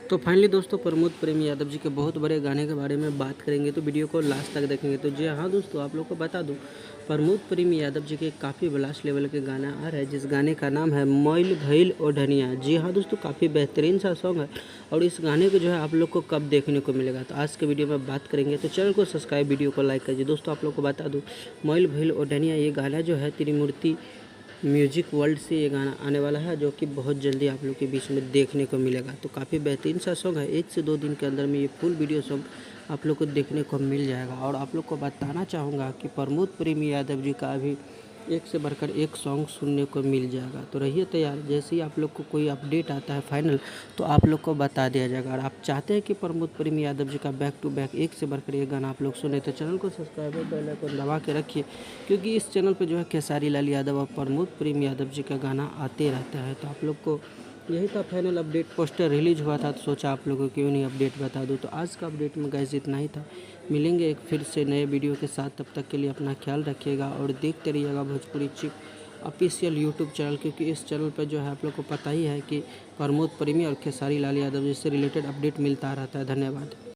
तो फाइनली दोस्तों प्रमोद प्रेम यादव जी के बहुत बड़े गाने के बारे में बात करेंगे, तो वीडियो को लास्ट तक देखेंगे। तो जी हाँ दोस्तों, आप लोग को बता दूं, प्रमोद प्रेम यादव जी के काफ़ी ब्लास्ट लेवल के गाना आ रहा है, जिस गाने का नाम है मोइल भइल ओढ़निया। जी हाँ दोस्तों, काफ़ी बेहतरीन सा सॉन्ग है और इस गाने को जो है आप लोग को कब देखने को मिलेगा, तो आज के वीडियो में बात करेंगे। तो चैनल को सब्सक्राइब, वीडियो को लाइक कीजिए। दोस्तों आप लोग को बता दूँ, मोइल भइल ओढ़निया ये गाना जो है त्रिमूर्ति म्यूजिक वर्ल्ड से ये गाना आने वाला है, जो कि बहुत जल्दी आप लोग के बीच में देखने को मिलेगा। तो काफ़ी बेहतरीन सा सॉन्ग है, 1 से 2 दिन के अंदर में ये फुल वीडियो सॉन्ग आप लोग को देखने को मिल जाएगा। और आप लोग को बताना चाहूँगा कि प्रमोद प्रेम यादव जी का अभी एक से बढ़कर एक सॉन्ग सुनने को मिल जाएगा। तो रहिए तैयार, जैसे ही आप लोग को कोई अपडेट आता है फाइनल, तो आप लोग को बता दिया जाएगा। और आप चाहते हैं कि प्रमोद प्रेम यादव जी का बैक टू बैक एक से बढ़कर एक गाना आप लोग सुने, तो चैनल को सब्सक्राइब और बेल आइकन दबा के रखिए, क्योंकि इस चैनल पर जो है खेसारी लाल यादव और प्रमोद प्रेम यादव जी का गाना आते रहता है। तो आप लोग को यही था फाइनल अपडेट। पोस्टर रिलीज हुआ था, तो सोचा आप लोगों को क्यों नहीं अपडेट बता दूं। तो आज का अपडेट में गाइस इतना ही था। मिलेंगे एक फिर से नए वीडियो के साथ, तब तक के लिए अपना ख्याल रखिएगा और देखते रहिएगा भोजपुरी चिक ऑफिशियल यूट्यूब चैनल, क्योंकि इस चैनल पर जो है आप लोग को पता ही है कि प्रमोद प्रेमी और खेसारी लाल यादव जी से रिलेटेड अपडेट मिलता रहता है। धन्यवाद।